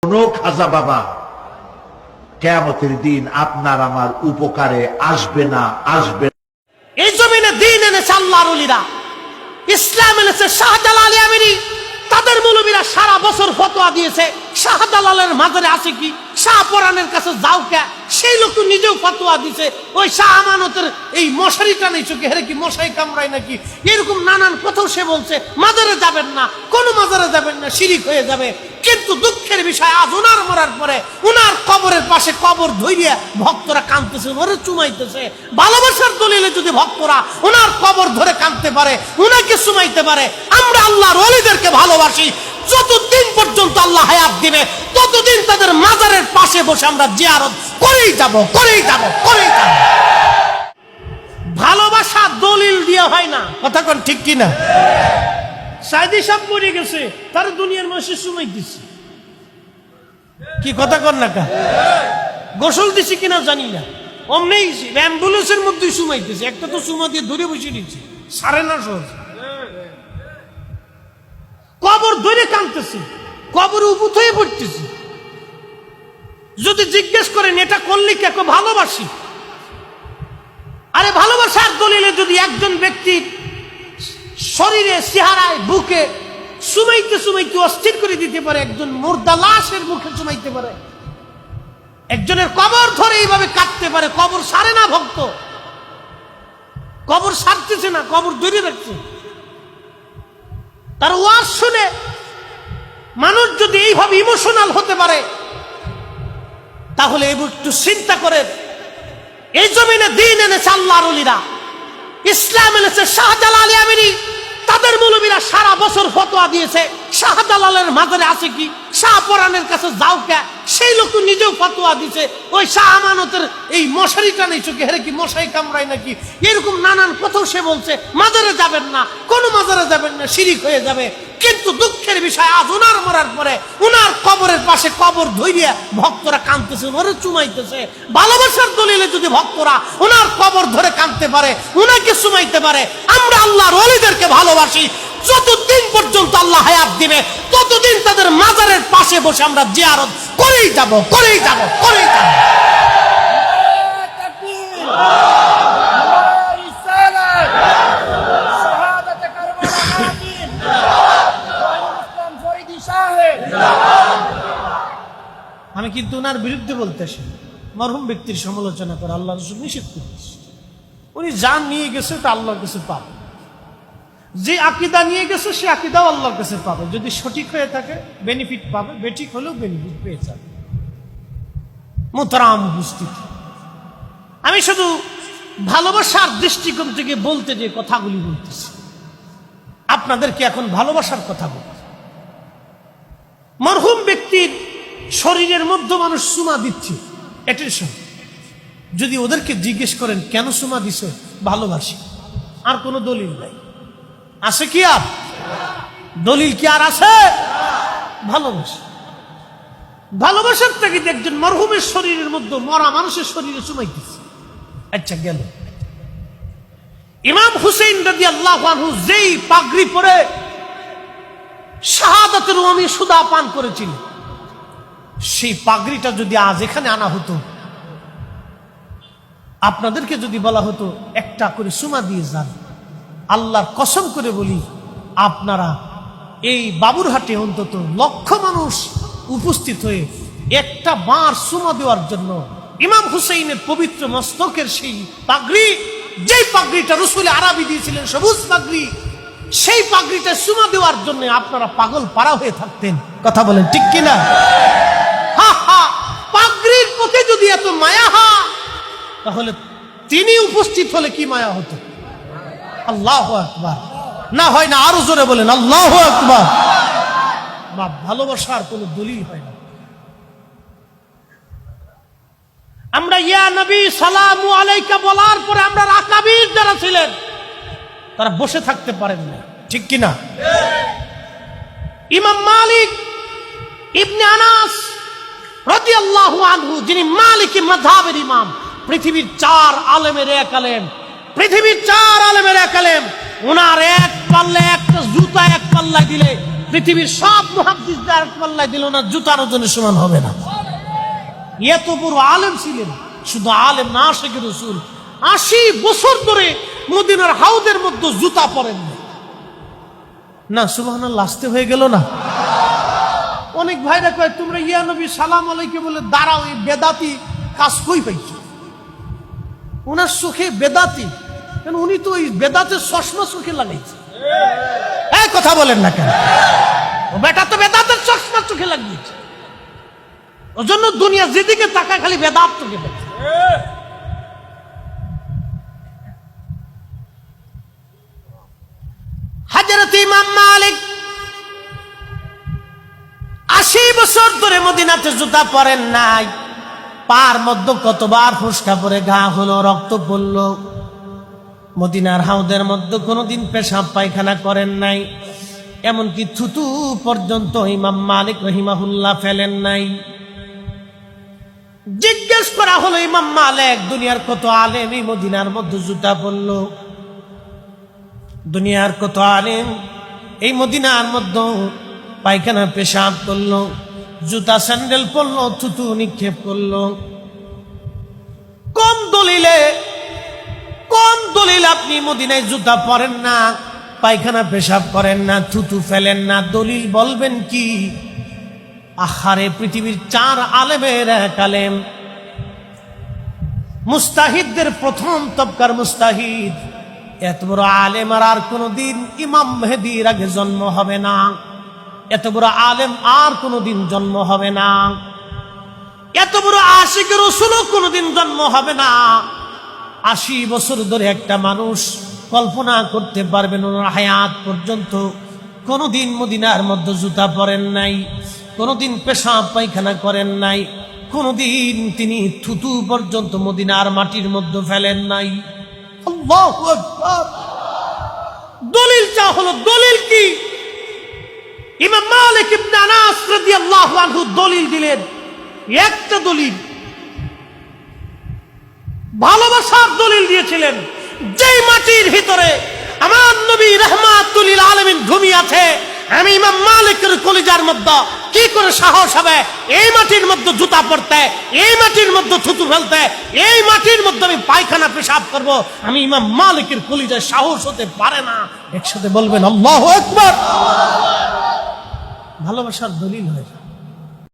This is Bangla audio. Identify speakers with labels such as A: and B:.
A: কোন খাজা বাবা কিয়ামতের দিন আপনার আমার উপকারে আসবে না।
B: এই জমিনে দিন এনেছে আল্লাহর ওলিরা, ইসলাম এনেছে শাহজালাল আমিনী। তাদের মৌলবীরা সারা বছর ফতোয়া দিয়েছে শাহজালালের মাজারে আছে কি, শাহ পরানের কাছে যাও কে, সেই লোক তো নিজেও ফতোয়া দিছে ওই শাহ আমানতের এই মশারিটা নেই চোখে, হেরে কি মশাই কামড়ায় নাকি, এরকম নানান কথাও সে বলছে। মাজারে যাবেন না, কোন মাজারে যাবেন না, শিরিক হয়ে যাবে। কিন্তু দুঃখের বিষয় আজ ওনার মরার পরে ওনার কবরের পাশে কবর ধইরিয়া ভক্তরা কাঁদতেছে, ওরে চুমাইতেছে। ভালোবাসার দলিলে যদি ভক্তরা ওনার কবর ধরে কাঁদতে পারে, ওনাকে চুমাইতে পারে, আমরা আল্লাহর ওলিদেরকে ভালোবাসি। যতদিন পর্যন্ত আল্লাহ হায়াত দিবে ততদিন তাদের মাজারের পাশে বসে আমরা জিয়ারত করেই যাব। ভালোবাসা দলিল দিয়ে হয় না, কথা কোন ঠিক কিনা? সাইদি সাহেব মরে গেছে, তার দুনিয়ার মানুষে সুমাই দিছে, কি কথা কর না কা? গোসল দিছি কিনা জানি না, অমনি অ্যাম্বুলেন্সের মধ্যে সুমাইতেছে, একটা তো সুমা দিয়ে ধরে বসে দিচ্ছে, সারে না সহজ। কবর ধরে কাঁদতেছে, কবর উপুত হয়ে পড়তেছে। যদি জিজ্ঞেস করেন এটা করলি কে, ভালোবাসি। আরে ভালোবাসার দলিলে যদি একজন ব্যক্তির শরীরে, চেহারায়, বুকে সুমাইতে সুমাইতে অস্থির করে দিতে পারে, একজন মুর্দা লাশের মুখে সুমাইতে পারে, একজনের কবর ধরে এইভাবে কাটতে পারে, কবর সারে না ভক্ত, কবর সারতেছে না, কবর ধরে রাখছে। তার ওয়াজ শুনে মানুষ যদি এইভাবে ইমোশনাল হতে পারে, তাহলে একটু চিন্তা করে। এই জমিনে দিন এনেছে আল্লাহর ওলিরা, ইসলাম এনেছে শাহজালাল আমিনী। তাদের মৌলবীরা সারা বছর ফতোয়া দিয়েছে শাহজালালের মাজারে আছে কি, শাহ পরানের কাছে যাও কে, সেই লোক তো নিজেও ফতোয়া দিছে ওই শাহ আমানতের এই মশারিটা নেই চোখে, হেরে কি মশাই কামড়ায় নাকি, এরকম নানান কথাও সে বলছে। মাজারে যাবেন না, কোন মাজারে যাবেন না, শিরিক হয়ে যাবে। কিন্তু দুঃখের বিষয় আজ ওনার মরার পরে ওনার কবরের পাশে কবর ধইরিয়া ভক্তরা কাঁদতেছে, ওরে চুমাইতেছে। ভালোবাসার দলিলে যদি ভক্তরা ওনার কবর ধরে কাঁদতে পারে, ওনাকে চুমাইতে পারে, আমরা আল্লাহর ওলিদেরকে ভালোবাসি। যতদিন পর্যন্ত আল্লাহ হায়াত দিবে ততদিন তাদের মাজারের পাশে বসে আমরা জিয়ারত করেই যাব। আমি কিন্তু ওনার বিরুদ্ধে বলতেছি, মরহুম ব্যক্তির সমালোচনা করে আল্লাহ রাসূল নিষেধ করেছে। উনি জান নিয়ে গেছে, তা আল্লাহর কাছে পাবে। যে আকীদা নিয়ে গেছে সে আকীদাও আল্লাহর কাছে পাবে, যদি সঠিক হয়ে থাকে বেনিফিট পাবে, বেঠিক হলেও বেনিফিট পেয়ে যাবে। মুহতারাম উপস্থিতি, আমি শুধু ভালোবাসার দৃষ্টিকোণ থেকে বলতে যে কথাগুলি বলতেছি, আপনাদেরকে এখন ভালোবাসার কথা বলতে। মরহুম ব্যক্তির শরীরের মধ্যে মানুষ সুমা দিচ্ছে, অ্যাটেনশন। যদি ওদেরকে জিজ্ঞেস করেন কেন সুমা দিছ, ভালোবাসি, আর কোনো দলিল নাই। আছে কি আর দলিল কি আর আছে? ভালোবাসা। ভালোবাসার থেকে একজন মরহুমের শরীরের মধ্যে মরা মানুষের শরীরে চুমাইতেছে। আচ্ছা গেল, ইমাম হুসেইন রাদিয়াল্লাহু আনহু যেই পাগড়ি পরে শাহাদাতের ওয়ামি সুদা পান করেছিল, সেই পাগড়িটা যদি আজ এখানে আনা হতো, আপনাদেরকে যদি বলা হতো একটা করে সুমা দিয়ে যান, আল্লাহর কসম করে বলি আপনারা এই বাবুরহাটে অন্তত লক্ষ মানুষ উপস্থিত হয়ে একটা বার সুমা দেওয়ার জন্য ইমাম হুসেইনের পবিত্র মস্তকের সেই পাগড়ি, যেই পাগড়িটা রাসূল আরবি দিয়েছিলেন, সবুজ পাগড়ি, সেই পাগড়িটা সুমা দেওয়ার জন্য আপনারা পাগল পারা হয়ে থাকতেন। কথা বলেন ঠিক কিনা? পাগড়ির প্রতি যদি এত মায়া হয়, তাহলে তিনি উপস্থিত হলে কি মায়া হতো? আল্লাহু আকবার। না হয় না, আরো জোরে বলেন আল্লাহু আকবার। ভালোবাসার কোন দলিল হয় না। আমরা ইয়া নবী সালামু আলাইকা বলার পরে আমরা আকাবির যারা ছিলেন তারা বসে থাকতে পারেন না, ঠিক কিনা? ইমাম মালিক ইবনে আনাস রাদিয়াল্লাহু আনহু, যিনি মালিকি মাযহাবের ইমাম, পৃথিবীর 4 আলেমের এক আলেম, ওনার এক পাল্লে একটা জুতা এক পাল্লা দিলে পৃথিবীর সব মুহাদ্দিস যার পাল্লায় দিল না, জুতার ওজনের সমান হবে না। এত বড় আলেম ছিলেন, শুধু আলেম না, আশিকে রাসূল 80 বছর ধরে মদিনার হাউদের মধ্যে জুতা পরেন না। সুবহানাল্লাহ, আসতে হয়ে গেল না? অনেক ভাইরা কয় তোমরা ইয়া নবী সালাম আলাইকুম বলে দাঁড়াও, এই বেদাতি কাজ কই পাইছো? ওনার চোখে বেদাতি, কেন উনি তো ওই বেদাতের চশমা চোখে লাগাইছে। এই কথা বলেন না কেন? ও বেটা তো বেদাতের চশমা চোখে লাগিয়েছে, ওর জন্য দুনিয়া যেদিকে তাকায় খালি বেদাত চোখে দেখে। হযরত ইমাম মালিক 80 বছর ধরে মদিনাতে জুতা পরেন নাই। পার মধ্যে কতবার ফুসকা পরে ঘা হলো, রক্ত পড়ল। মদিনার হাউদের মধ্যে কোনোদিন পেশাব পায়খানা করেন নাই, এমনকি থুতু পর্যন্ত ইমাম মালিক রহিমাহুল্লাহ ফেলেন নাই। জিজ্ঞেস করা হলো, ইমাম মালিক দুনিয়ার কত আলেম এই মদিনার মধ্যে জুতা পরল? দুনিয়ার কত আলেম এই মদিনার মধ্যে পায়খানা পেশাব করলো, জুতা স্যান্ডেল পরলো, থুতু নিক্ষেপ করলো? কোন দলিলে আপনি মদিনায় জুতা পরেন না, পায়খানা পেশাব করেন না, থুতু ফেলেন না? দলিল বলবেন কি? আহারে, পৃথিবীর 4 আলেমের এক আলেম, মুস্তাহিদদের প্রথম তবকার মুস্তাহিদ, এত বড় আলেম আর কোনদিন ইমাম মেহেদীর আগে জন্ম হবে না, এত বড় আলেম আর কোনদিন জন্ম হবে না, এত বড় আশিক রাসূলও কোনদিন জন্ম হবে না। 80 বছর ধরে একটা মানুষ কল্পনা করতে পারবেন ওনার হায়াত পর্যন্ত কোনদিন মদিনার মধ্যে জুতা পরেন নাই, কোনদিন পেশাব পায়খানা করেন নাই, কোনদিন তিনি থুতু পর্যন্ত মদিনার মাটির মধ্যে ফেলেন নাই। আল্লাহু আকবার। দলিল চা হলো, দলিল কি? ইমাম মালিক ইবনে আনাস রাদিয়াল্লাহু আনহু দলিল দিলেন, একটা দলিল, ভালোবাসার দলিল দিয়েছিলেন। যেই মাটির ভিতরে আমার নবী রাহমাতুল লিল আলামিন ঘুমিয়ে আছে, আমি ইমাম মালিকের কলিজার মধ্যে কি করে সাহস হবে এই মাটির মধ্যে জুতা পরতে, এই মাটির মধ্যে থুতু ফেলতে, এই মাটির মধ্যে আমি পায়খানা পেশাব করব? আমি ইমাম মালিকের কলিজায় সাহস হতে পারে না। একসাথে বলবেন আল্লাহু আকবার। ভালোবাসার দলিল হয়।